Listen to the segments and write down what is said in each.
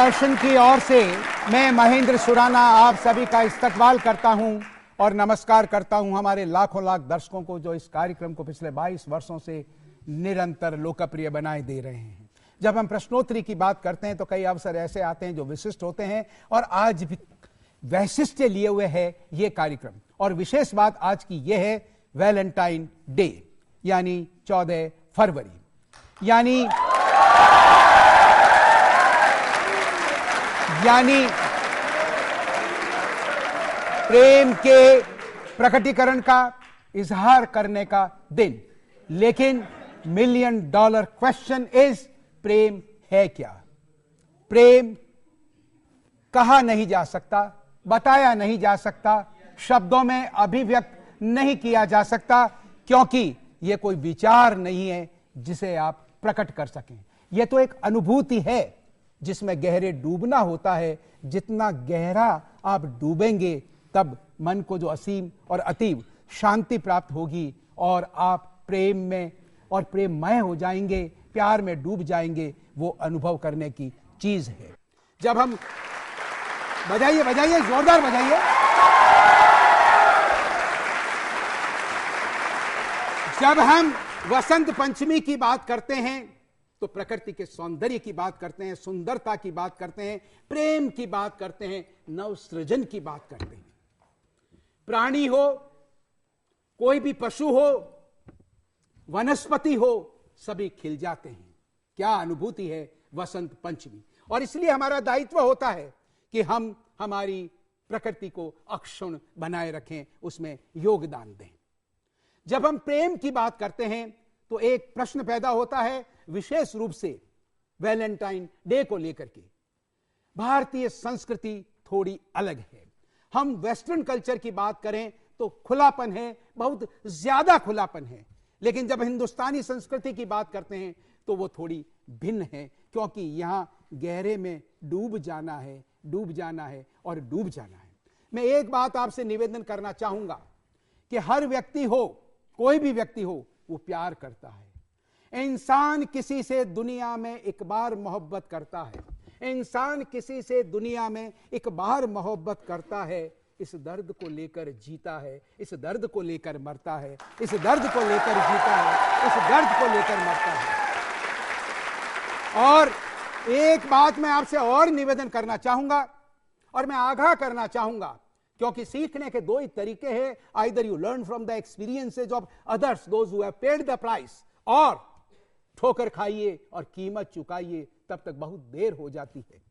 दूरदर्शन की ओर से मैं महेंद्र सुराना आप सभी का इस्तकबाल करता हूं और नमस्कार करता हूं हमारे लाखों लाख दर्शकों को जो इस कार्यक्रम को पिछले 22 वर्षों से निरंतर लोकप्रिय बनाए दे रहे हैं। जब हम प्रश्नोत्तरी की बात करते हैं तो कई अवसर ऐसे आते हैं जो विशिष्ट होते हैं और आज भी वैशिष्ट्य लिए हुए है ये कार्यक्रम। और विशेष बात आज की यह है वैलेंटाइन डे यानी 14 फरवरी यानी प्रेम के प्रकटीकरण का इजहार करने का दिन। लेकिन $1 मिलियन क्वेश्चन इज, प्रेम है क्या? प्रेम कहा नहीं जा सकता, बताया नहीं जा सकता, शब्दों में अभिव्यक्त नहीं किया जा सकता, क्योंकि यह कोई विचार नहीं है जिसे आप प्रकट कर सकें। यह तो एक अनुभूति है जिसमें गहरे डूबना होता है। जितना गहरा आप डूबेंगे तब मन को जो असीम और अतीव शांति प्राप्त होगी और आप प्रेम में और प्रेममय हो जाएंगे, प्यार में डूब जाएंगे। वो अनुभव करने की चीज है। जब हम बजाइए बजाइए, जोरदार बजाइए। जब हम वसंत पंचमी की बात करते हैं तो प्रकृति के सौंदर्य की बात करते हैं, सुंदरता की बात करते हैं, प्रेम की बात करते हैं, नवसृजन की बात करते हैं। प्राणी हो, कोई भी पशु हो, वनस्पति हो, सभी खिल जाते हैं। क्या अनुभूति है वसंत पंचमी। और इसलिए हमारा दायित्व होता है कि हम हमारी प्रकृति को अक्षुण्ण बनाए रखें, उसमें योगदान दें। जब हम प्रेम की बात करते हैं तो एक प्रश्न पैदा होता है, विशेष रूप से वैलेंटाइन डे को लेकर के। भारतीय संस्कृति थोड़ी अलग है। हम वेस्टर्न कल्चर की बात करें तो खुलापन है, बहुत ज्यादा खुलापन है। लेकिन जब हिंदुस्तानी संस्कृति की बात करते हैं तो वो थोड़ी भिन्न है, क्योंकि यहां गहरे में डूब जाना है, डूब जाना है और डूब जाना है। मैं एक बात आपसे निवेदन करना चाहूंगा कि हर व्यक्ति हो, कोई भी व्यक्ति हो, वो प्यार करता है। इंसान किसी से दुनिया में एक बार मोहब्बत करता है। इंसान किसी से दुनिया में एक बार मोहब्बत करता है। इस दर्द को लेकर जीता है, इस दर्द को लेकर मरता है, इस दर्द को लेकर जीता है, इस दर्द को लेकर मरता है। और एक बात मैं आपसे और निवेदन करना चाहूंगा और मैं आगाह करना चाहूंगा, क्योंकि सीखने के दो ही तरीके हैं। Either you learn from the experiences of others, those who have paid the price, और ठोकर खाइए और कीमत चुकाइए, तब तक बहुत देर हो जाती है।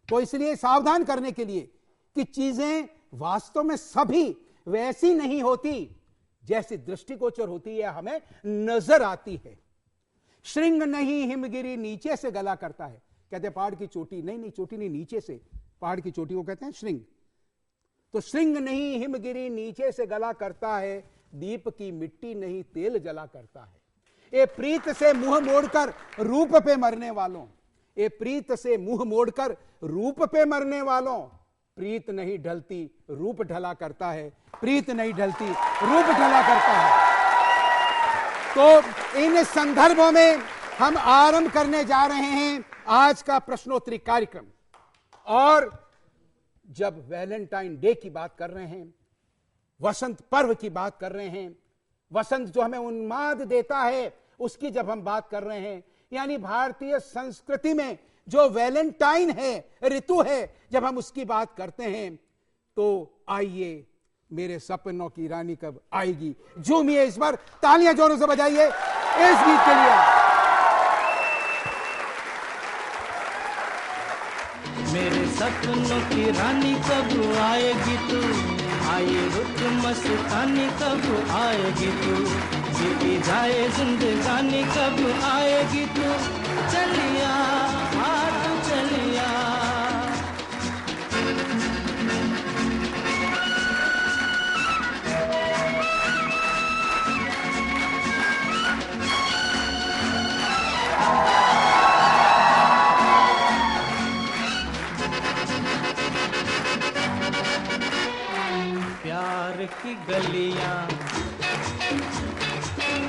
तो इसलिए सावधान करने के लिए कि चीजें वास्तव में सभी वैसी नहीं होती जैसी दृष्टिगोचर होती है, हमें नजर आती है। श्रृंग नहीं हिमगिरी नीचे से गला करता है। कहते हैं पहाड़ की चोटी, नहीं चोटी नहीं, नीचे से। पहाड़ की चोटी को कहते हैं श्रृंग। तो श्रृंग नहीं हिमगिरी नीचे से गला करता है, दीप की मिट्टी नहीं तेल जला करता है। ए प्रीत से मुंह मोड़कर रूप पे मरने वालों, ए प्रीत से मुंह मोड़कर रूप पे मरने वालों, प्रीत नहीं ढलती रूप ढला करता है, प्रीत नहीं ढलती रूप ढला करता है। तो इन संदर्भों में हम आरंभ करने जा रहे हैं आज का प्रश्नोत्तरी कार्यक्रम। और जब वैलेंटाइन डे की बात कर रहे हैं, वसंत पर्व की बात कर रहे हैं, वसंत जो हमें उन्माद देता है, उसकी जब हम बात कर रहे हैं, यानी भारतीय संस्कृति में जो वैलेंटाइन है, ऋतु है, जब हम उसकी बात करते हैं तो आइए मेरे सपनों की रानी कब आएगी, झूमिए इस बार, तालियां जोरों से बजाइए इस गीत के लिए। मेरे सपनों की रानी कब आएगी तू, आए रुत मस्तानी कब आएगी तू, जीती जाए जिंदगानी कब आएगी तू, चलिया आ तू चलिया। प्यार की गलियां,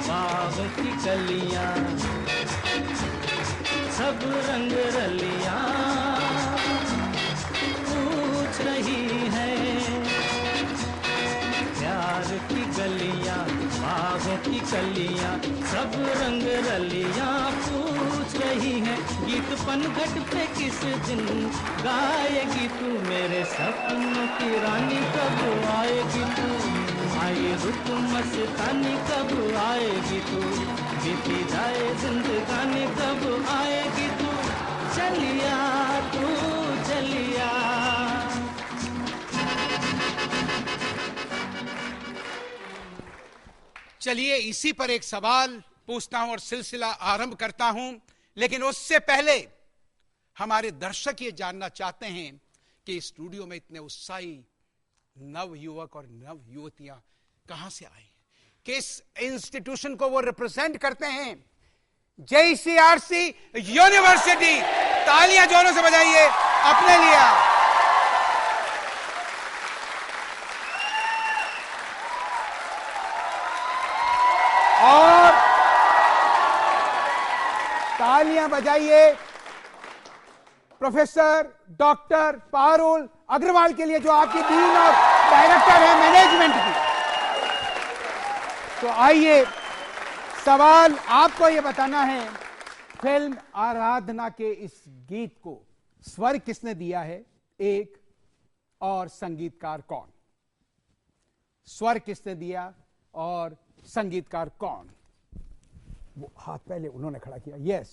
बाग की कलियां, सब रंग रलियां, कलियां, सब रंग रलियां पूछ रही हैं, गीत पनघट पे किस दिन गाएगी तू, मेरे सपनों की रानी कब आएगी तू, आई रुत मस्तानी कब आएगी तू, बीती जाए जिंदगानी कब आएगी तू, चलिया तू चलिया। चलिए इसी पर एक सवाल पूछता हूं और सिलसिला आरंभ करता हूं, लेकिन उससे पहले हमारे दर्शक ये जानना चाहते हैं कि स्टूडियो में इतने उत्साही नव युवक और नव युवतियां कहां से आए, किस इंस्टीट्यूशन को वो रिप्रेजेंट करते हैं। JCRC यूनिवर्सिटी, तालियां जोरों से बजाइए अपने लिए। और तालियां बजाइए प्रोफेसर डॉक्टर पारुल अग्रवाल के लिए, जो आपकी डीन और डायरेक्टर है मैनेजमेंट की। तो आइए, सवाल आपको यह बताना है, फिल्म आराधना के इस गीत को स्वर किसने दिया है, एक, और संगीतकार कौन। स्वर किसने दिया और संगीतकार कौन। वो हाथ पहले उन्होंने खड़ा किया। यस,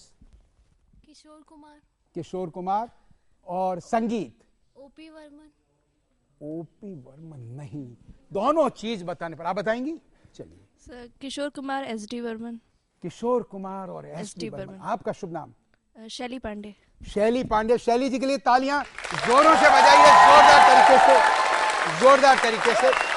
किशोर कुमार। किशोर कुमार। और संगीत ओपी वर्मन। ओपी वर्मन नहीं, दोनों चीज बताने पर आप बताएंगी। चलिए सर, किशोर कुमार, SD वर्मन। किशोर कुमार और SD वर्मन। आपका शुभ नाम। शैली पांडे। शैली पांडे। शैली जी के लिए तालियां जोरों से बजाइए, जोरदार तरीके से, जोरदार तरीके से।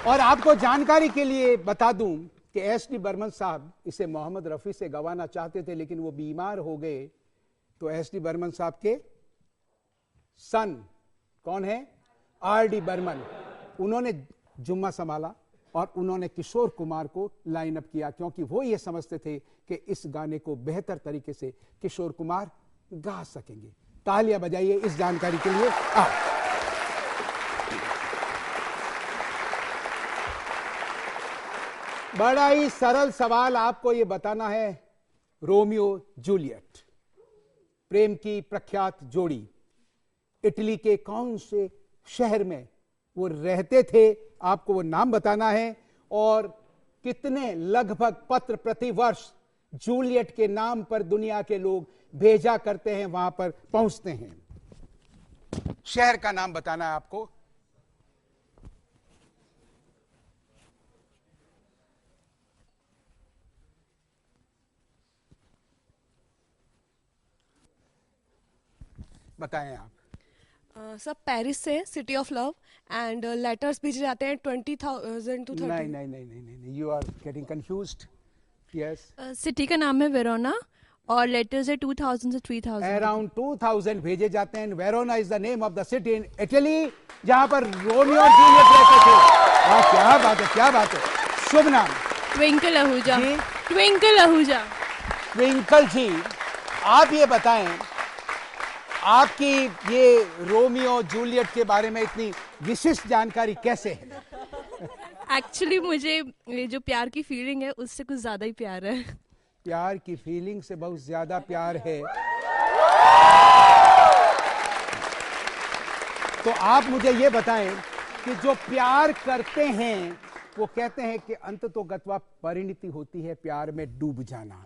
और आपको जानकारी के लिए बता दूं कि SD बर्मन साहब इसे मोहम्मद रफी से गवाना चाहते थे, लेकिन वो बीमार हो गए। तो SD बर्मन साहब के सन कौन है, RD बर्मन, उन्होंने जुम्मा संभाला और उन्होंने किशोर कुमार को लाइन अप किया, क्योंकि वो ये समझते थे कि इस गाने को बेहतर तरीके से किशोर कुमार गा सकेंगे। तालियां बजाइए इस जानकारी के लिए। बड़ा ही सरल सवाल आपको यह बताना है, रोमियो जूलियट, प्रेम की प्रख्यात जोड़ी, इटली के कौन से शहर में वो रहते थे, आपको वो नाम बताना है। और कितने लगभग पत्र प्रतिवर्ष जूलियट के नाम पर दुनिया के लोग भेजा करते हैं, वहां पर पहुंचते हैं। शहर का नाम बताना है आपको। बताएं आप। सब पेरिस से, city of love, and letters भेजे जाते हैं 20,000 to 30। नहीं नहीं नहीं नहीं नहीं, you are getting confused. Yes, city का नाम है वेरोना और लेटर्स है 2000 से 3000। अराउंड 2000 भेजे जाते हैं। Verona is the name of the city in Italy, जहां पर रोमियो और जूलियट रहते थे। वाह, क्या बात है, क्या बात है। शुभ नाम। ट्विंकल आहूजा। जी? ट्विंकल आहूजा। ट्विंकल जी, आप ये बताएं, आपकी ये रोमियो जूलियट के बारे में इतनी विशिष्ट जानकारी कैसे है। एक्चुअली मुझे ये जो प्यार की फीलिंग है उससे कुछ ज्यादा ही प्यार है। प्यार की फीलिंग से बहुत ज्यादा प्यार है। तो आप मुझे ये बताएं कि जो प्यार करते हैं वो कहते हैं कि अंततोगत्वा परिणति होती है प्यार में डूब जाना।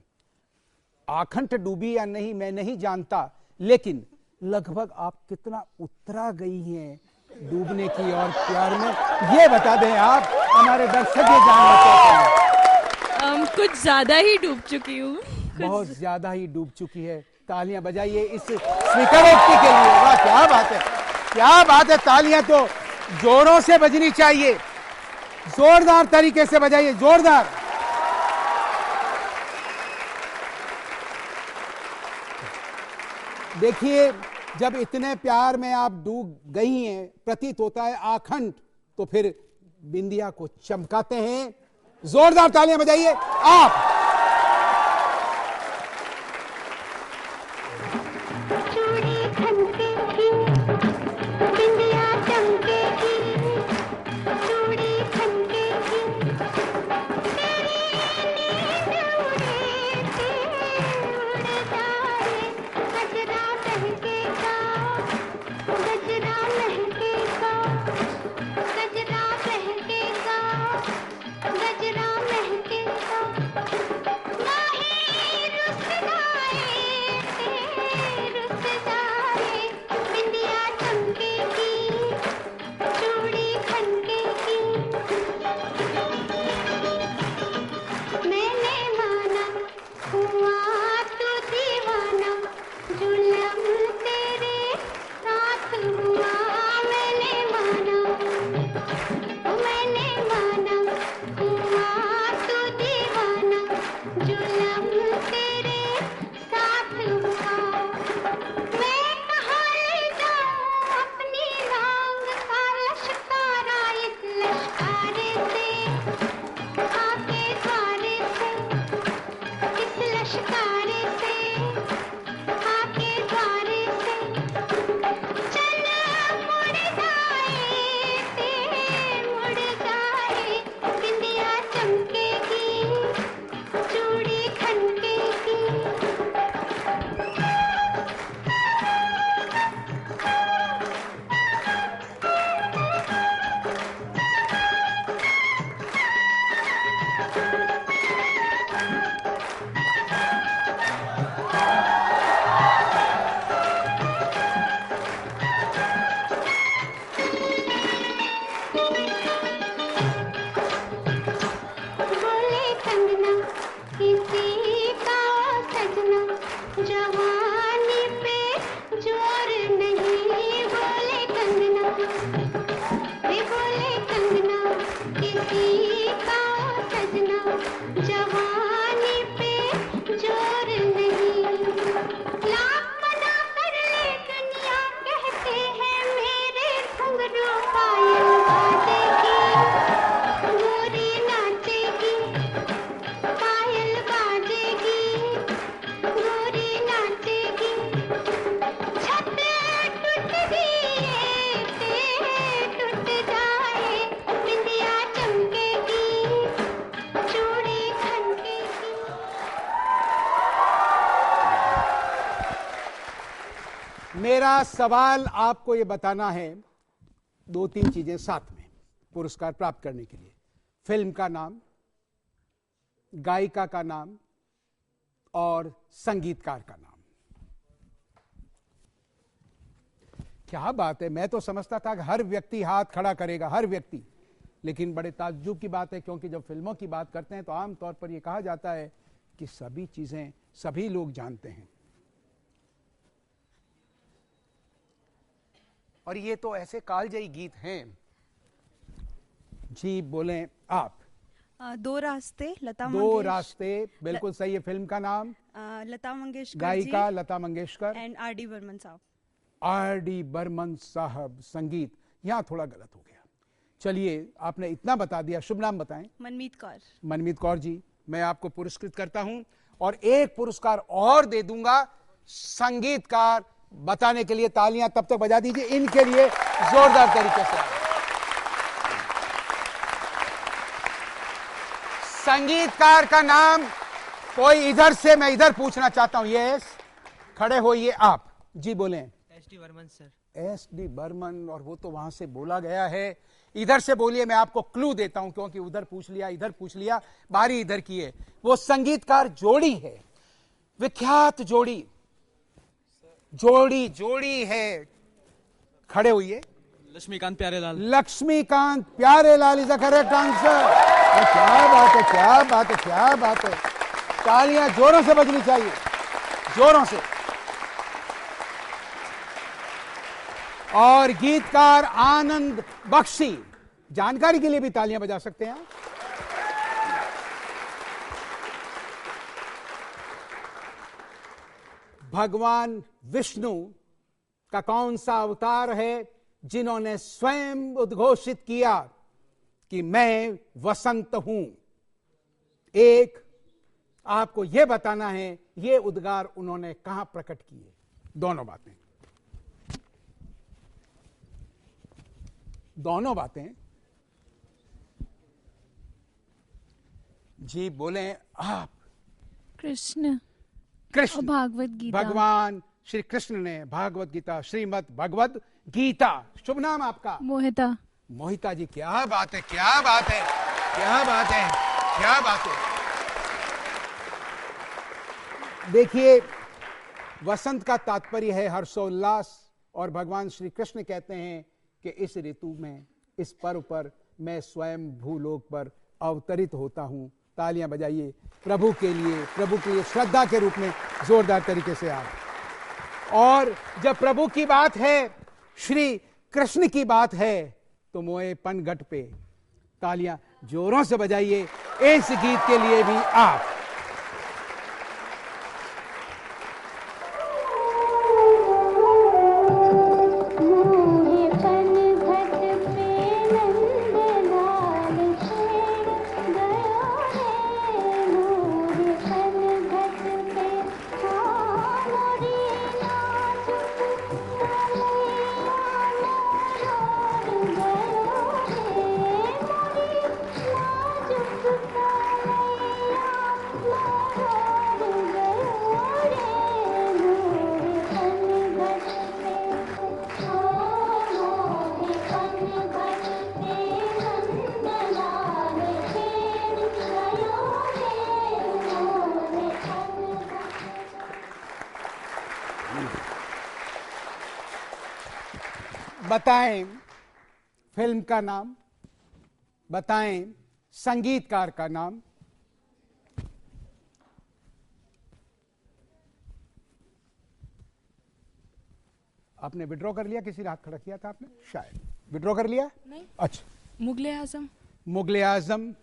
आखंड डूबी या नहीं मैं नहीं जानता, लेकिन लगभग आप कितना उतरा गई हैं डूबने की और प्यार में, ये बता दें आप, हमारे दर्शक ये जानना चाहते हैं। कुछ ज्यादा ही डूब चुकी हूँ। बहुत ज्यादा ही डूब चुकी है। तालियां बजाइए इस स्वीकारोक्ति के लिए। वाह, क्या बात है, क्या बात है। तालियां तो जोरों से बजनी चाहिए, जोरदार तरीके से बजाइए, जोरदार। देखिए, जब इतने प्यार में आप डूब गई हैं, प्रतीत होता है आखंड, तो फिर बिंदिया को चमकाते हैं। जोरदार तालियां बजाइए आप। चूड़ी खनती थी, बिंदिया लश्कारे से आके द्वारे से चल मुड़ जाए बिंदिया चमकेगी चूड़ी खनकेगी बोले कंगना किसी का सजना जवानी पे जोर नहीं बोले कंगना वे बोले कंगना किसी का सजना जवानी पे जोर नहीं लाख मना कर ले दुनिया कहते हैं मेरे घुंघरू पायल बाजेगी गोरी नाचेगी पायल बाजेगी गोरी नाचेगी छत टूट दिए टूट जाए बिंदिया चमकेगी चूड़ी खनकेगी मेरा सवाल आपको ये बताना है, दो तीन चीजें साथ में पुरस्कार प्राप्त करने के लिए। फिल्म का नाम, गायिका का नाम और संगीतकार का नाम। क्या बात है, मैं तो समझता था कि हर व्यक्ति हाथ खड़ा करेगा, हर व्यक्ति, लेकिन बड़े ताज्जुब की बात है क्योंकि जब फिल्मों की बात करते हैं तो आमतौर पर यह कहा जाता है कि सभी चीजें सभी लोग जानते हैं, और ये तो ऐसे कालजयी गीत हैं। जी बोलें आप। दो रास्ते, लता दो मंगेशकर। रास्ते, बिल्कुल सही है। फिल्म का नाम? लता मंगेशकर गायिका लता मंगेशकर एंड आर.डी. बर्मन साहब। आर.डी. बर्मन साहब। संगीत यहाँ थोड़ा गलत हो गया। चलिए, आपने इतना बता दिया, शुभ नाम बताएं। मनमीत कौर। मनमीत कौर जी, मैं आपको पुरस्कृत करता हूं और एक पुरस्कार और दे दूंगा संगीतकार बताने के लिए। तालियां तब तक बजा दीजिए इनके लिए जोरदार तरीके से। संगीतकार का नाम कोई इधर से, मैं इधर पूछना चाहता हूं। यस, खड़े होइए आप। जी बोलें। S D. Burman sir. S D. Burman, और वो तो वहां से बोला गया है। इधर से बोलिए, मैं आपको क्लू देता हूं क्योंकि उधर पूछ लिया, इधर पूछ लिया, बारी इधर की है। वो संगीतकार जोड़ी है, विख्यात जोड़ी, जोड़ी है। खड़े होइए। Laxmikant Pyarelal. Laxmikant Pyarelal is the correct answer. क्या बात है, क्या बात है, क्या बात है। तालियां जोरों से बजनी चाहिए, जोरों से। और गीतकार आनंद बख्शी, जानकारी के लिए भी तालियां बजा सकते हैं। भगवान विष्णु का कौन सा अवतार है जिन्होंने स्वयं उद्घोषित किया कि मैं वसंत हूं? एक, आपको यह बताना है ये उद्गार उन्होंने कहां प्रकट किए। दोनों बातें। जी बोलें आप। कृष्ण कृष्ण, भागवत गीता। भगवान श्री कृष्ण ने भागवत गीता, श्रीमद् भगवत गीता। शुभ नाम आपका? मोहिता। मोहिता जी, क्या बात है, क्या बात है, क्या बात है, क्या बात है। देखिए, वसंत का तात्पर्य है हर्षोल्लास, और भगवान श्री कृष्ण कहते हैं कि इस ऋतु में, इस पर्व पर मैं स्वयं भूलोक पर अवतरित होता हूं। तालियां बजाइए प्रभु के लिए श्रद्धा के रूप में जोरदार तरीके से आप। और जब प्रभु की बात है, श्री कृष्ण की बात है, तो मोए पनघट पे तालियां जोरों से बजाइए इस गीत के लिए भी आप। मोहे पनघट पे नंदलाल छेड़ गयो है, मोहे पनघट बताएं फिल्म का नाम, बताएं संगीतकार का नाम। आपने विड्रॉ कर लिया? किसी ने हाथ खड़ा किया था आपने? शायद विड्रॉ कर लिया। नहीं। अच्छा, मुगले आजम मुगले आजम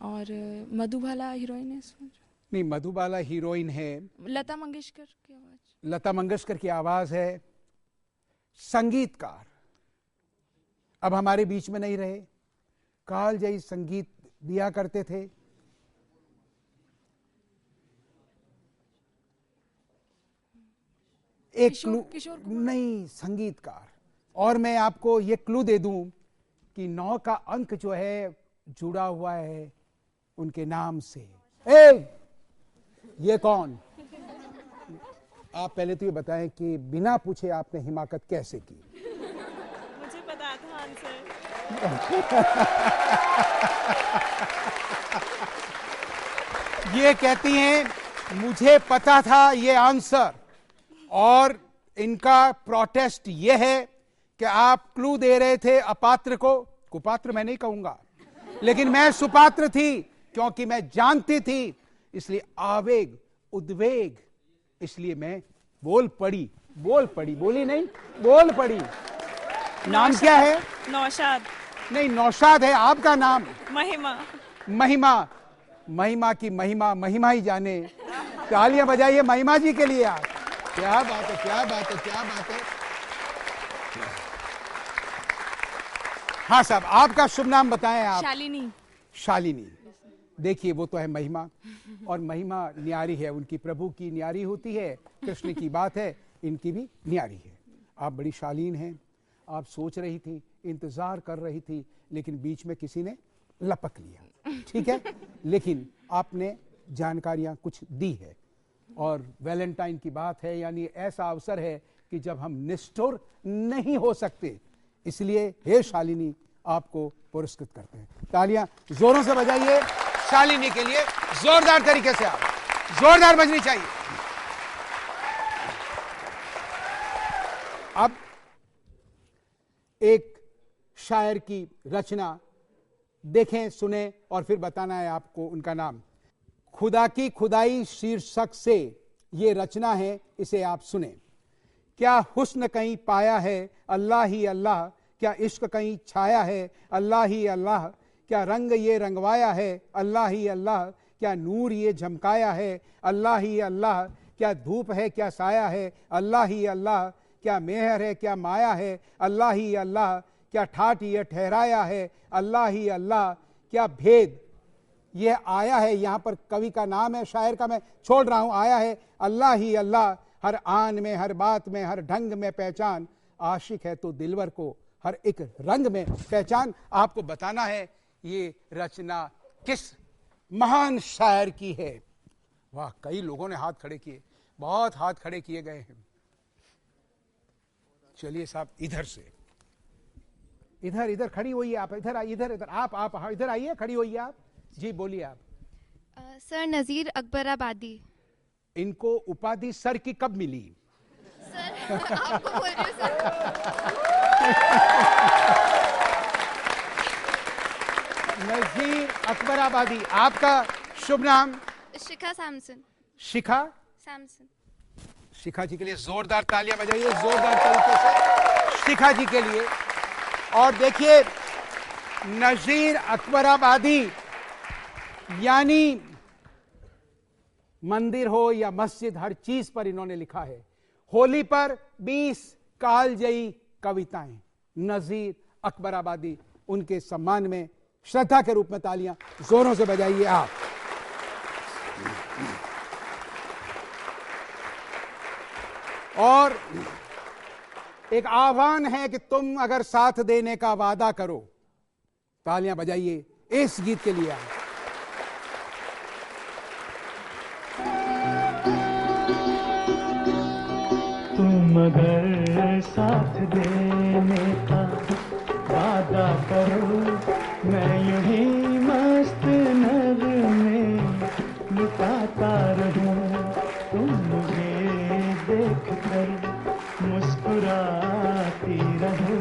और मधुबाला हीरोइन है इसमें। नहीं, मधुबाला हीरोइन है। लता मंगेशकर की आवाज। लता मंगेशकर की आवाज है। संगीतकार अब हमारे बीच में नहीं रहे, कालजयी संगीत दिया करते थे। एक क्लू नहीं, संगीतकार। और मैं आपको ये क्लू दे दूं कि 9 का अंक जो है जुड़ा हुआ है उनके नाम से। ये कौन? आप पहले तो ये बताएं कि बिना पूछे आपने हिमाकत कैसे की? मुझे पता था आंसर। ये कहती हैं मुझे पता था ये आंसर, और इनका प्रोटेस्ट ये है कि आप क्लू दे रहे थे अपात्र को। कुपात्र मैं नहीं कहूंगा, लेकिन मैं सुपात्र थी क्योंकि मैं जानती थी, इसलिए आवेग, उद्वेग, इसलिए मैं बोल पड़ी, बोली नहीं, बोल पड़ी। नाम क्या है? नौशाद। नहीं, नौशाद है आपका नाम। महिमा। महिमा की महिमा ही जाने। तालियां बजाइए महिमा जी के लिए आप। क्या बात है, क्या बात है, क्या बात है। हाँ साहब, आपका शुभ नाम बताएं आप। शालिनी। देखिए, वो तो है महिमा, और महिमा न्यारी है, उनकी प्रभु की न्यारी होती है। कृष्ण की बात है, इनकी भी न्यारी है। आप बड़ी शालीन हैं। आप सोच रही थी, इंतजार कर रही थी, लेकिन बीच में किसी ने लपक लिया, ठीक है। लेकिन आपने जानकारियां कुछ दी है, और वैलेंटाइन की बात है, यानी ऐसा अवसर है कि जब हम निष्ठुर नहीं हो सकते, इसलिए हे शालिनी आपको पुरस्कृत करते हैं। तालियां जोरों से बजाइए शालिनी के लिए, जोरदार तरीके से। आप जोरदार बजनी चाहिए। अब एक शायर की रचना देखें, सुने, और फिर बताना है आपको उनका नाम। खुदा की खुदाई शीर्षक से ये रचना है, इसे आप सुने। क्या हुस्न कहीं पाया है, अल्लाह ही अल्लाह, क्या इश्क कहीं छाया है, अल्लाह ही अल्लाह, क्या रंग ये रंगवाया है, अल्लाह ही अल्लाह, क्या नूर ये झमकाया है, अल्लाह ही अल्लाह, क्या धूप है क्या साया है, अल्लाह ही अल्लाह, क्या मेहर है क्या माया है, अल्लाह ही अल्लाह, क्या ठाठ ये ठहराया है, अल्लाह ही अल्लाह, क्या भेद ये आया है। यहाँ पर कवि का नाम है, शायर का मैं छोड़ रहा हूँ, आया है, अल्लाह ही अल्लाह, हर आन में, हर बात में, हर ढंग में पहचान, आशिक है तो दिलवर को हर एक रंग में पहचान। आपको बताना है ये रचना किस महान शायर की है। वाह, कई लोगों ने हाथ खड़े किए, बहुत हाथ खड़े किए गए हैं। चलिए साहब, इधर से, इधर खड़ी होइए आप, इधर आइए, इधर आप हाँ, इधर आइए, खड़ी होइए आप जी, बोलिए आप। सर, नजीर अकबर आबादी। इनको उपाधि सर की कब मिली? सर आपको बोल रही हूं सर। नजीर अकबर आबादी। आपका शुभ नाम? शिखा सैमसन। शिखा सैमसन। शिखा जी के लिए जोरदार तालियां बजाइए, जोरदार तरीके से शिखा जी के लिए। और देखिए, नजीर अकबर आबादी यानी मंदिर हो या मस्जिद, हर चीज पर इन्होंने लिखा है। होली पर 20 कालजयी कविताएं। नजीर अकबर आबादी, उनके सम्मान में श्रद्धा के रूप में तालियां जोरों से बजाइए आप। और एक आह्वान है कि तुम अगर साथ देने का वादा करो, तालियां बजाइए इस गीत के लिए आप। तुम अगर साथ देने का वादा करो, मैं यूं ही मस्त नर में लुटाता रहूं। तुम मुझे देख कर मुस्कुराती रहो,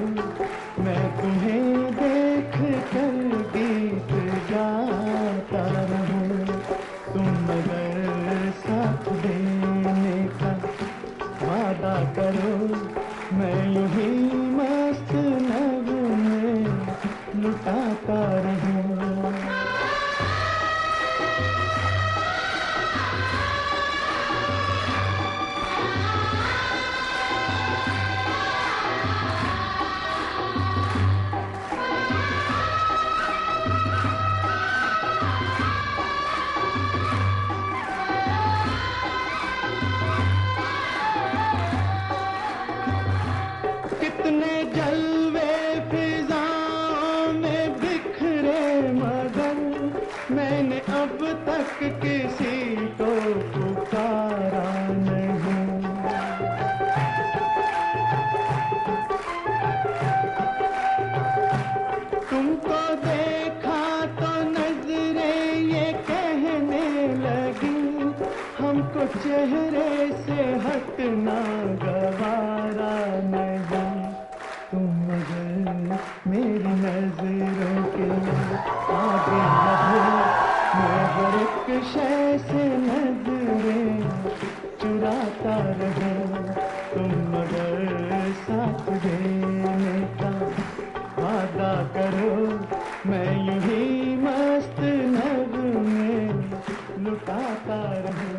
को चेहरे से हटना गवारा नहीं, तुम मगर मेरी नजरों के आगे बढ़ो, मैं हर एक शय से नजरें चुराता रहूं, तुम मगर साथ देने का वादा करो, मैं यूं ही मस्त नगमे लुटाता रहूं।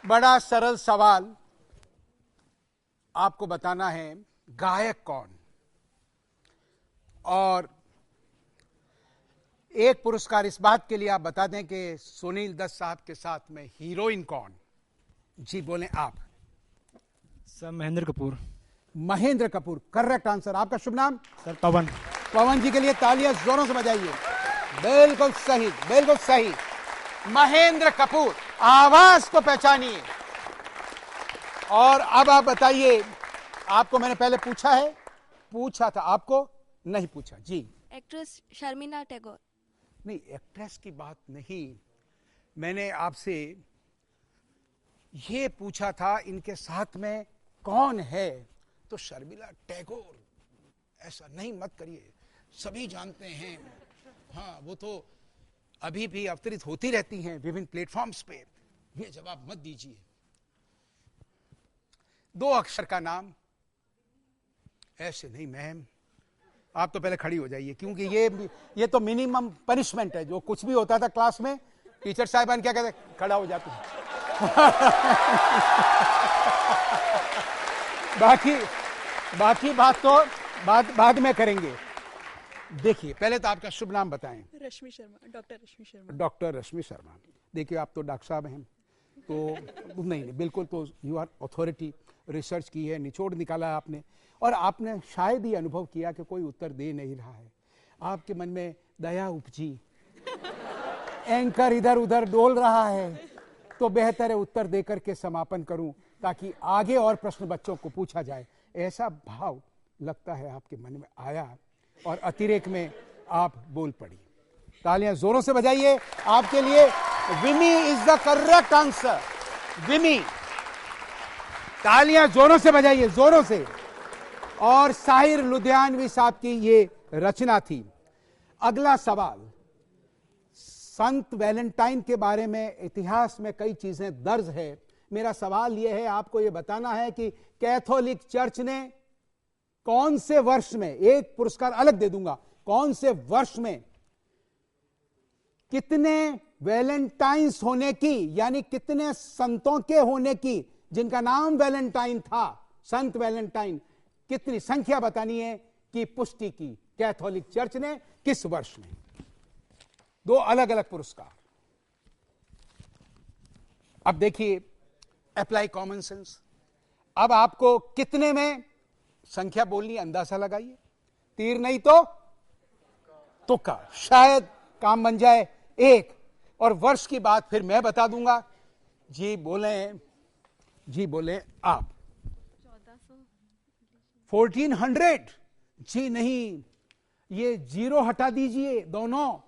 बड़ा सरल सवाल, आपको बताना है गायक कौन, और एक पुरस्कार इस बात के लिए आप बता दें कि सुनील दत्त साहब के साथ में हीरोइन कौन। जी बोलें आप। Sir Mahendra Kapoor. Mahendra Kapoor correct answer. आपका शुभ नाम? सर पवन। पवन जी के लिए तालियां जोरों से बजाइए। बिल्कुल सही, बिल्कुल सही। महेंद्र कपूर, आवाज को पहचानिए। और अब आप बताइए, आपको मैंने पहले पूछा था, आपको नहीं पूछा। जी। एक्ट्रेस शर्मिला टैगोर। नहीं, एक्ट्रेस की बात नहीं, मैंने आपसे ये पूछा था इनके साथ में कौन है, तो शर्मिला टैगोर। ऐसा नहीं मत करिए, सभी जानते हैं। हाँ, वो तो अभी भी अवतरित होती रहती हैं विभिन्न प्लेटफॉर्म्स पे। ये जवाब मत दीजिए। 2 अक्षर का नाम। ऐसे नहीं मैम, आप तो पहले खड़ी हो जाइए, क्योंकि ये तो मिनिमम पनिशमेंट है। जो कुछ भी होता था क्लास में, टीचर साहिबान क्या कहते, खड़ा हो जाते हैं। बाकी बात तो बाद में करेंगे। देखिए, पहले तो आपका शुभ नाम बताएं। रश्मि शर्मा, डॉक्टर रश्मि शर्मा। डॉक्टर रश्मि शर्मा। देखिए, आप तो डॉक्टर साहब हैं, तो नहीं बिल्कुल, तो यू आर अथॉरिटी। रिसर्च की है, निचोड़ निकाला है आपने, और आपने शायद ही अनुभव किया कि कोई उत्तर दे नहीं रहा है। आपके मन में दया उपजी, एंकर इधर उधर डोल रहा है, तो बेहतर है उत्तर देकर के समापन करूं, ताकि आगे और प्रश्न बच्चों को पूछा जाए। ऐसा भाव लगता है आपके मन में आया, और अतिरेक में आप बोल पड़ी। तालियां जोरों से बजाइए आपके लिए। विमी इज द करेक्ट आंसर। विमी, तालियां जोरों से बजाइए, जोरों से। और साहिर लुधियानवी साहब की ये रचना थी। अगला सवाल, संत वैलेंटाइन के बारे में इतिहास में कई चीजें दर्ज है। मेरा सवाल यह है, आपको यह बताना है कि कैथोलिक चर्च ने कौन से वर्ष में, एक पुरस्कार अलग दे दूंगा, कौन से वर्ष में कितने वैलेंटाइंस होने की, यानी कितने संतों के होने की जिनका नाम वैलेंटाइन था, संत वैलेंटाइन, कितनी संख्या बतानी है कि पुष्टि की कैथोलिक चर्च ने किस वर्ष में। 2 अलग अलग पुरस्कार। अब देखिए, अप्लाई कॉमन सेंस। अब आपको कितने में संख्या बोलनी, अंदाजा लगाइए। तीर नहीं तो तुक्का, शायद काम बन जाए। 1 और वर्ष की बात फिर मैं बता दूंगा। जी बोले, जी बोले आप। 1400। जी नहीं, ये 0 हटा दीजिए दोनों,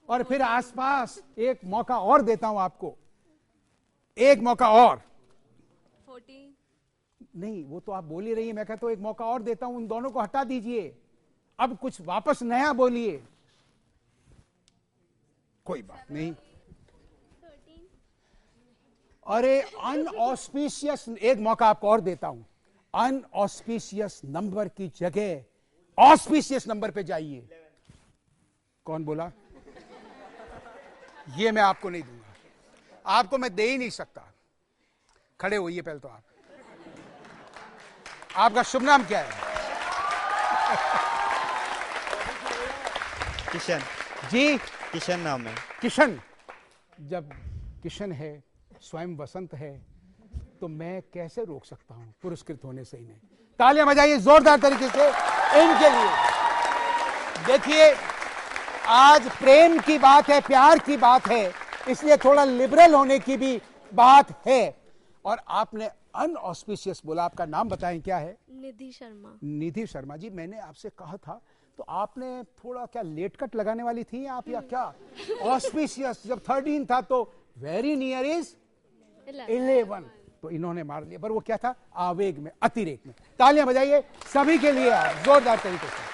और फिर आसपास एक मौका और देता हूं आपको, एक मौका और। 14। नहीं, वो तो आप बोल ही रही है, मैं कहता हूं एक मौका और देता हूं, उन दोनों को हटा दीजिए, अब कुछ वापस नया बोलिए। कोई बात नहीं। अरे अनऑस्पिशियस, एक मौका आपको और देता हूं। अनऑस्पिशियस नंबर की जगह ऑस्पिशियस नंबर पे जाइए। कौन बोला? ये मैं आपको नहीं दूंगा, आपको मैं दे ही नहीं सकता। खड़े होइए पहले तो आप। आपका शुभ नाम क्या है? किशन। जी, किशन नाम है। किशन। जब किशन है, स्वयं वसंत है, तो मैं कैसे रोक सकता हूं पुरस्कृत होने से इन्हें। तालियां बजाइए जोरदार तरीके से इनके लिए। देखिए, आज प्रेम की बात है, प्यार की बात है, इसलिए थोड़ा लिबरल होने की भी बात है। और आपने अनऑस्पिशियस बोला। आपका नाम बताएं, क्या है? निधि शर्मा। निधि शर्मा जी, मैंने आपसे कहा था तो आपने थोड़ा क्या लेट कट लगाने वाली थी आप या क्या? ऑस्पिशियस जब 13 था तो वेरी नियर इज 11, तो इन्होंने मार लिया, पर वो क्या था? आवेग में, अतिरेक में। तालियां बजाइए सभी के लिए जोरदार तरीके से।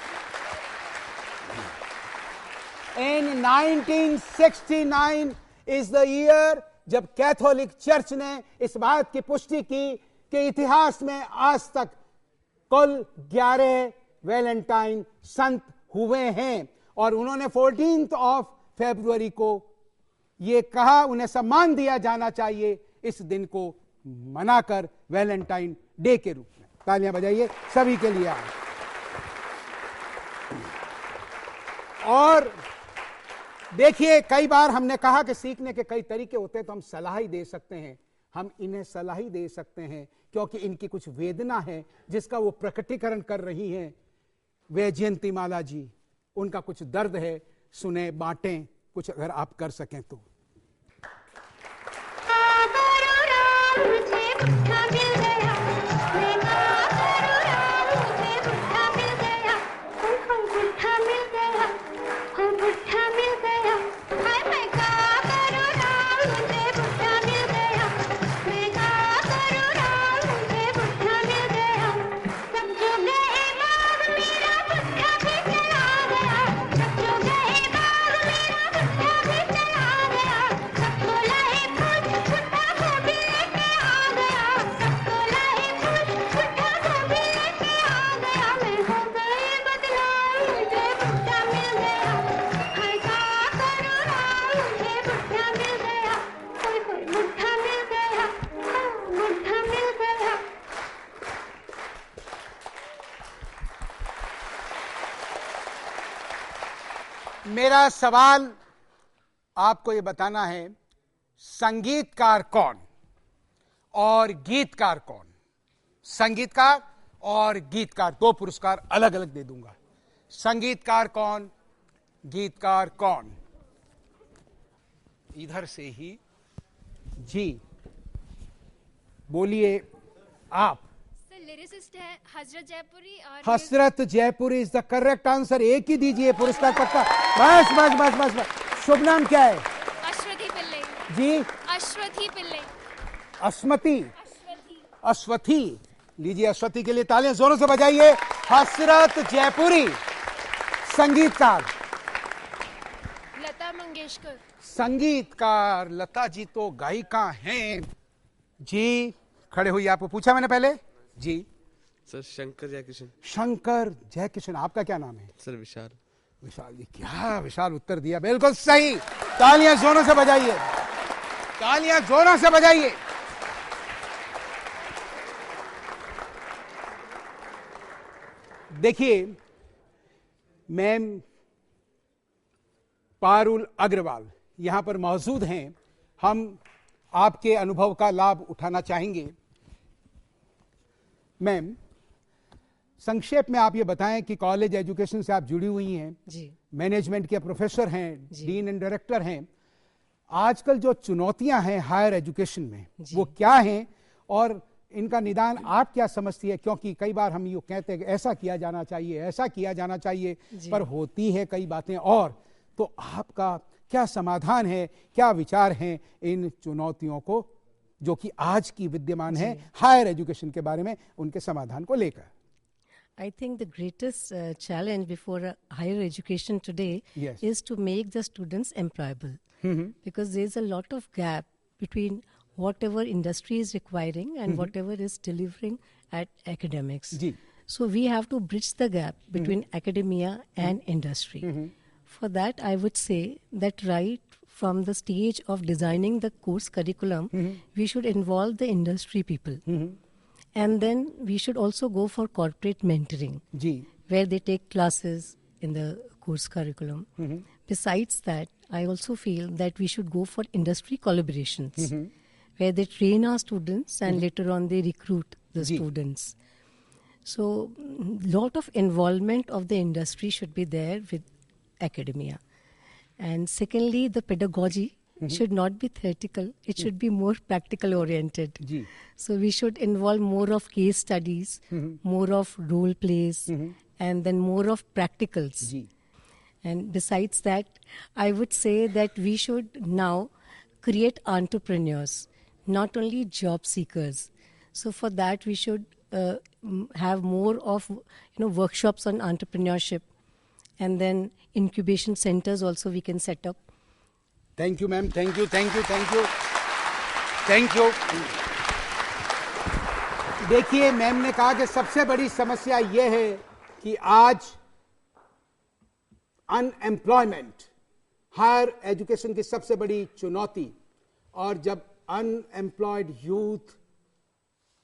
In 1969 is the year जब कैथोलिक चर्च ने इस बात की पुष्टि की कि इतिहास में आज तक कुल 11 वैलेंटाइन संत हुए हैं, और उन्होंने 14 फरवरी को ये कहा उन्हें सम्मान दिया जाना चाहिए इस दिन को मनाकर वैलेंटाइन डे के रूप में। तालियां बजाइए सभी के लिए। और देखिए, कई बार हमने कहा कि सीखने के कई तरीके होते हैं, तो हम सलाह ही दे सकते हैं, हम इन्हें सलाह ही दे सकते हैं क्योंकि इनकी कुछ वेदना है जिसका वो प्रकटीकरण कर रही हैं। वैजयंती माला जी, उनका कुछ दर्द है, सुने बांटें कुछ अगर आप कर सकें तो। मेरा सवाल आपको ये बताना है, संगीतकार कौन और गीतकार कौन? संगीतकार और गीतकार, 2 पुरस्कार अलग अलग दे दूंगा। संगीतकार कौन, गीतकार कौन? इधर से ही जी बोलिए आप। लिरिसिस्ट है हजरत जयपुरी, और हसरत जयपुरी इज द करेक्ट आंसर। एक ही दीजिए पुरस्कार पक्का। बस बस बस बस बस। शुभ नाम क्या है? अश्वथी पिल्ले जी? अश्वथी पिल्ले। अश्वती, अश्वथी। लीजिए अश्वती के लिए तालियां जोरों से बजाइए। हसरत जयपुरी। संगीतकार लता मंगेशकर। संगीतकार लता जी तो गायिका हैं जी। खड़े हुई, आपको पूछा मैंने पहले जी। सर शंकर जयकिशन। शंकर जयकिशन। आपका क्या नाम है? सर विशाल। विशाल जी, क्या विशाल उत्तर दिया, बिल्कुल सही। तालियां जोरों से बजाइए, तालियां जोरों से बजाइए। देखिए, मैम पारुल अग्रवाल यहां पर मौजूद हैं। हम आपके अनुभव का लाभ उठाना चाहेंगे। मैम, संक्षेप में आप ये बताएं कि कॉलेज एजुकेशन से आप जुड़ी हुई हैं जी, मैनेजमेंट के प्रोफेसर हैं, डीन एंड डायरेक्टर हैं। आजकल जो चुनौतियां हैं हायर एजुकेशन में वो क्या हैं और इनका निदान आप क्या समझती है? क्योंकि कई बार हम ये कहते हैं कि ऐसा किया जाना चाहिए, ऐसा किया जाना चाहिए, पर होती है कई बातें और। तो आपका क्या समाधान है, क्या विचार हैं इन चुनौतियों को जो कि आज की विद्यमान है हायर एजुकेशन के बारे में, उनके समाधान को लेकर? I think the greatest challenge before higher education today is to make the students employable, because there is a lot of gap between whatever industry is requiring and whatever is delivering at academics. So we have to bridge the gap between academia and industry. For that, I would say that right from the stage of designing the course curriculum, we should involve the industry people. And then we should also go for corporate mentoring, where they take classes in the course curriculum. Besides that, I also feel that we should go for industry collaborations, where they train our students and later on they recruit the students. So, lot of involvement of the industry should be there with academia. And secondly, the pedagogy should not be theoretical, it should be more practical oriented. So we should involve more of case studies, more of role plays, and then more of practicals. जी. And besides that, I would say that we should now create entrepreneurs, not only job seekers. So for that, we should have more of workshops on entrepreneurship, and then incubation centers also we can set up. Thank you, ma'am. Thank you, thank you, thank you. Thank you. देखिए, ma'am ने कहा कि सबसे बड़ी समस्या यह है कि आज अनएम्प्लॉयमेंट हायर एजुकेशन की सबसे बड़ी चुनौती, और जब अनएम्प्लॉयड यूथ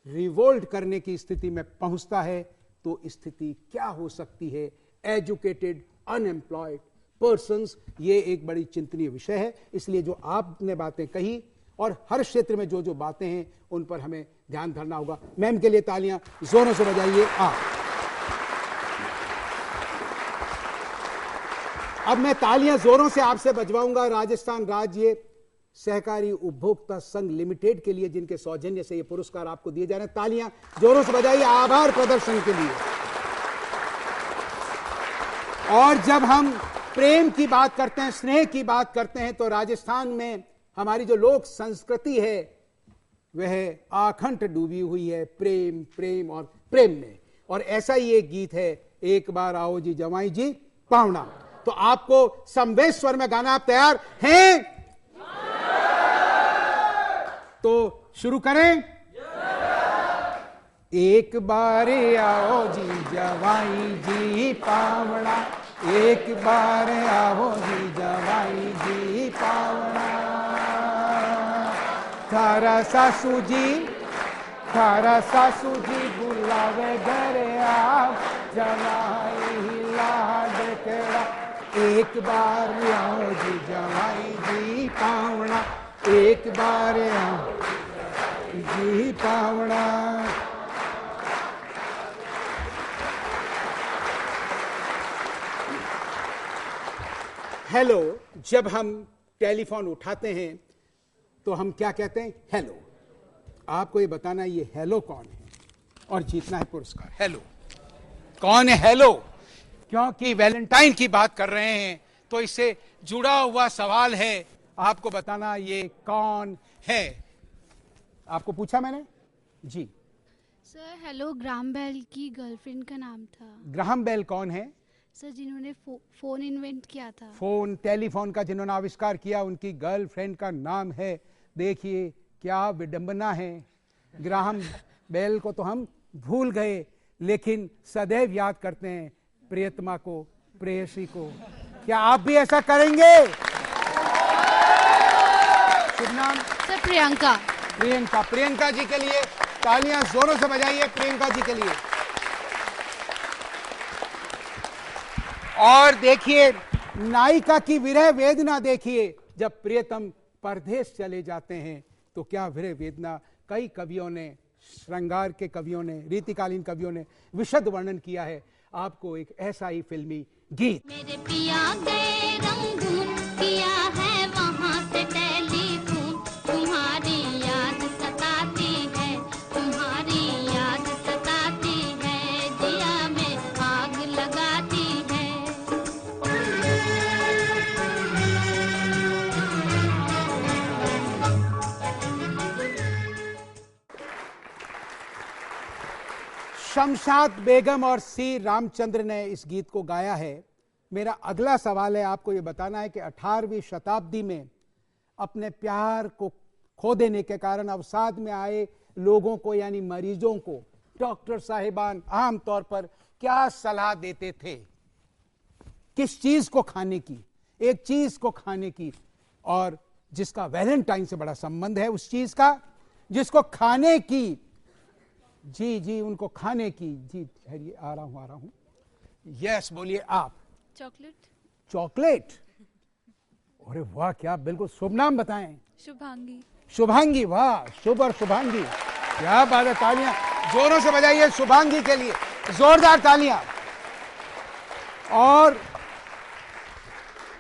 रिवोल्ट करने की स्थिति में पहुंचता है तो स्थिति क्या हो सकती है? एजुकेटेड अनएम्प्लॉयड पर्सन्स, ये एक बड़ी चिंतनीय विषय है. इसलिए जो आपने बातें कही और हर क्षेत्र में जो जो बातें हैं उन पर हमें ध्यान धरना होगा. मैम के लिए तालियां जोरों से बजाइए आप. अब मैं तालियां जोरों से आपसे बजवाऊंगा राजस्थान राज्य सहकारी उपभोक्ता संघ लिमिटेड के लिए, जिनके सौजन्य से ये पुरस्कार आपको दिए जा रहे हैं. तालियां जोरों से बजाइए आभार प्रदर्शन के लिए. और जब हम प्रेम की बात करते हैं, स्नेह की बात करते हैं, तो राजस्थान में हमारी जो लोक संस्कृति है वह आखंड डूबी हुई है प्रेम, प्रेम और प्रेम में. और ऐसा ही एक गीत है, एक बार आओ जी जवाई जी पावना. तो आपको समवेश स्वर में गाना, आप तैयार हैं? तो शुरू करें. एक बार आओ जी जवाई जी पावना, एक बार आओ जी जवाई जी पावना. थारा सासू जी बुलावे घरे आओ, जवाई लाड केड़ा. एक बार आओ जी जवाई जी पावना, एक बार आओ जी पावना. हेलो, जब हम टेलीफोन उठाते हैं तो हम क्या कहते हैं? हेलो. आपको ये बताना है ये हेलो कौन है और जीतना है पुरस्कार. हेलो कौन है? हेलो, क्योंकि वैलेंटाइन की बात कर रहे हैं तो इससे जुड़ा हुआ सवाल है. आपको बताना ये कौन है. आपको पूछा मैंने जी. सर हेलो ग्राहम बेल की गर्लफ्रेंड का नाम था. ग्राहम बेल कौन है? सर जिन्होंने फोन इन्वेंट किया था. फोन, टेलीफोन का जिन्होंने आविष्कार किया, उनकी गर्लफ्रेंड का नाम है. देखिए क्या विडंबना है. ग्राहम बेल को तो हम भूल गए, लेकिन सदैव याद करते हैं प्रियतमा को, प्रेयसी को. क्या आप भी ऐसा करेंगे? शुभ नाम? सर प्रियंका. प्रियंका. प्रियंका जी के लिए तालियां जोरों से बजाइए. प्रियंका जी के लिए. और देखिए नायिका की विरह वेदना देखिए. जब प्रियतम परदेश चले जाते हैं तो क्या विरह वेदना. कई कवियों ने, श्रृंगार के कवियों ने, रीतिकालीन कवियों ने विशद वर्णन किया है. आपको एक ऐसा ही फिल्मी गीत. मेरे पिया गए रंगून, किया है वहां से टेलीफोन, तुम्हारी याद सताती है, तुम्हारी याद सताती है, दिया में आग लगाती है. शमशाद बेगम और सी रामचंद्र ने इस गीत को गाया है. मेरा अगला सवाल है, आपको यह बताना है कि 18वीं शताब्दी में अपने प्यार को खो देने के कारण अवसाद में आए लोगों को, यानी मरीजों को, डॉक्टर साहिबान आमतौर पर क्या सलाह देते थे? किस चीज को खाने की? एक चीज को खाने की, और जिसका वैलेंटाइन से बड़ा संबंध है, उस चीज का जिसको खाने की. जी जी, उनको खाने की. जी ठहरिए, आ रहा हूं. यस, बोलिए आप. चॉकलेट. चॉकलेट. अरे वाह, क्या बिल्कुल शुभ नाम बताएं. शुभांगी. शुभांगी. वाह, शुभ और शुभांगी, क्या बात है. तालियां जोरों से बजाइए शुभांगी के लिए, जोरदार तालियां. और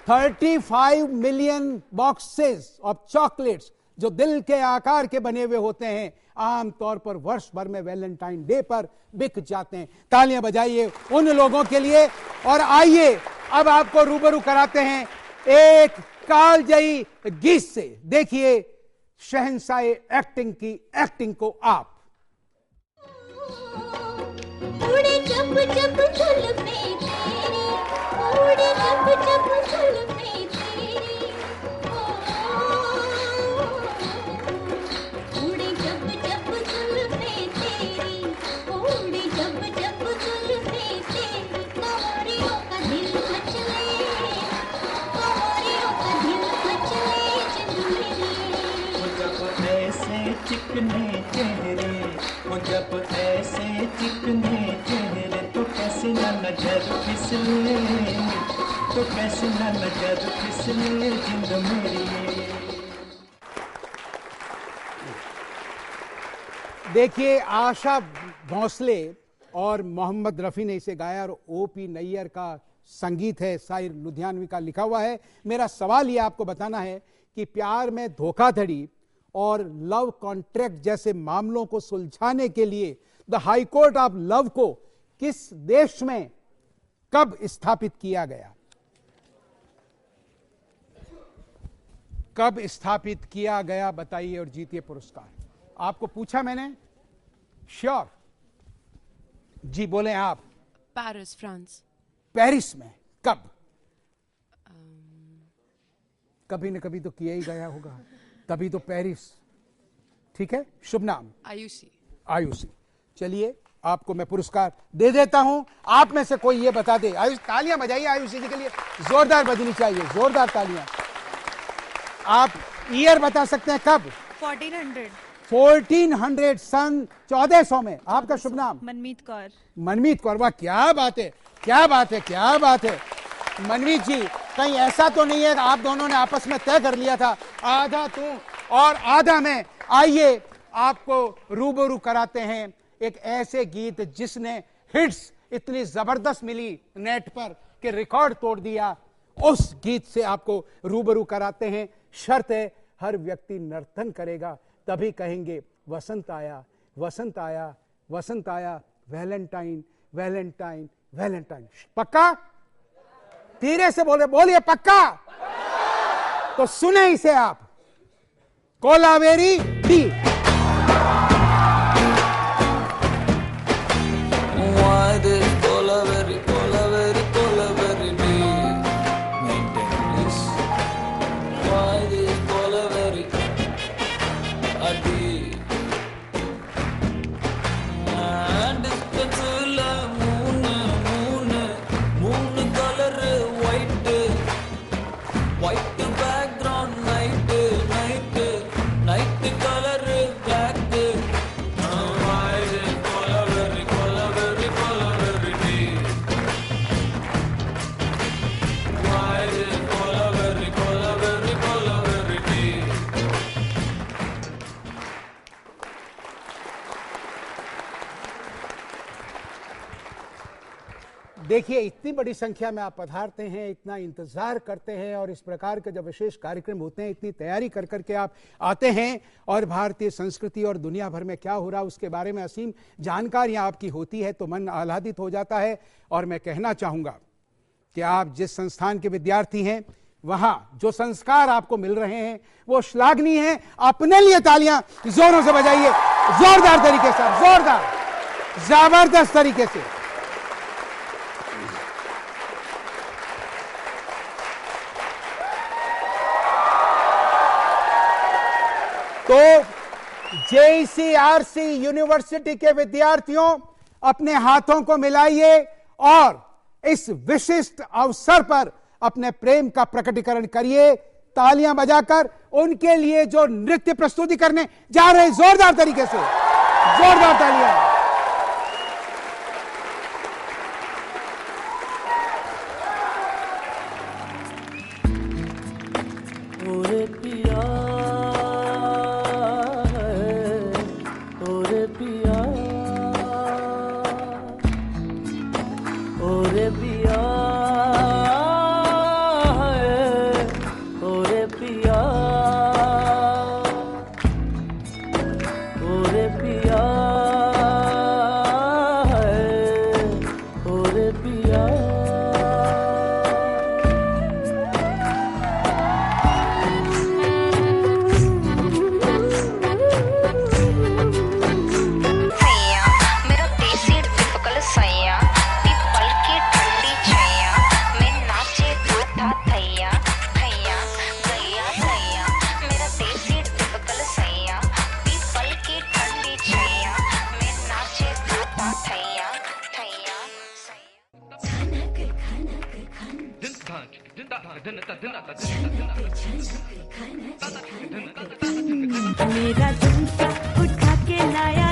35 मिलियन बॉक्सेस ऑफ चॉकलेट्स जो दिल के आकार के बने हुए होते हैं, आमतौर पर वर्ष भर में वैलेंटाइन डे पर बिक जाते हैं। तालियां बजाइए उन लोगों के लिए। और आइए अब आपको रूबरू कराते हैं एक कालजयी गीत से। देखिए शहंशाह एक्टिंग की एक्टिंग को आप। उड़े जब जब जुल्फे तेरी, उड़े जब जब जुल्फे तेरी, उड़े जब जब जुल्फे तेरी, उड़े जब जब जुल्फे तेरी, कंवरियों का दिल मचले, कंवरियों का दिल मचले जिंदगी। वो जब ऐसे चिकने चेहरे, वो जब ऐसे चिकने चेहरे, तो कैसे न नजर फिसले, तो कैसे न नजर फिसले जिंद मेरी। देखिए आशा भोसले और मोहम्मद रफ़ी ने इसे गाया और ओपी नैयर का संगीत है, शायर लुधियानवी का लिखा हुआ है। मेरा सवाल ये आपको बताना है कि प्यार में धोखाधड़ी और लव कॉन्ट्रैक्ट जैसे मामलों को सुलझाने के लिए the high court of love को किस देश में कब स्थापित किया गया? कब स्थापित किया गया बताइए और जीतिए पुरस्कार। आपको पूछा मैंने? श्योर जी बोलें आप। Paris, France. पेरिस में कब? कभी न कभी तो किया ही गया होगा, तभी तो पेरिस। ठीक है, शुभ नाम? आयुषी। आयुषी। चलिए आपको मैं पुरस्कार दे देता हूं। आप में से कोई ये बता दे। आयुष, तालियां बजाइए आयुषी जी के लिए, जोरदार बजनी चाहिए, जोरदार तालियां। आप ईयर बता सकते हैं कब? 1400 सन 1400 में। आपका शुभ नाम? मनमीत कौर। मनमीत कौर, वाह क्या बात है, क्या बात है, क्या बात है। मनमीत जी कहीं ऐसा तो नहीं है आप दोनों ने आपस में तय कर लिया था आधा तू और आधा मैं? आइए आपको रूबरू कराते हैं एक ऐसे गीत जिसने हिट्स इतनी जबरदस्त मिली नेट पर कि रिकॉर्ड तोड़ दिया। उस गीत से आपको रूबरू कराते हैं। शर्त है हर व्यक्ति नर्तन करेगा, तभी कहेंगे वसंत आया, वसंत आया, वसंत आया, वैलेंटाइन, वैलेंटाइन, वैलेंटाइन। पक्का? धीरे से बोले, बोलिए पक्का। तो सुने इसे आप। Kolaveri D. Why this Colaveri, Colaveri, Colaveri be maintain this? Why this Colaveri a be? And this pencil moon color white, white background night color black. Why this Colaveri, Colaveri, Colaveri be? Why this Colaveri, Colaveri, Colaveri be? देखिए इतनी बड़ी संख्या में आप पधारते हैं, इतना इंतजार करते हैं और इस प्रकार के जब विशेष कार्यक्रम होते हैं इतनी तैयारी कर करके आप आते हैं और भारतीय संस्कृति और दुनिया भर में क्या हो रहा है उसके बारे में असीम जानकारियां आपकी होती है तो मन आह्लादित हो जाता है। और मैं कहना चाहूंगा कि आप जिस संस्थान के विद्यार्थी हैं वहां जो संस्कार आपको मिल रहे हैं वो श्लाघनीय है। अपने लिए तालियां जोरों से बजाइए, जोरदार तरीके से, जोरदार, जबरदस्त तरीके से। तो JCRC यूनिवर्सिटी के विद्यार्थियों अपने हाथों को मिलाइए और इस विशिष्ट अवसर पर अपने प्रेम का प्रकटीकरण करिए तालियां बजाकर। उनके लिए जो नृत्य प्रस्तुति करने जा रहे हैं जोरदार तरीके से, जोरदार तालियां। ओरे पिया, ओरे पिया, ओरे पिया, ओरे पिया, ओरे मेरा झुमका उठा के लाया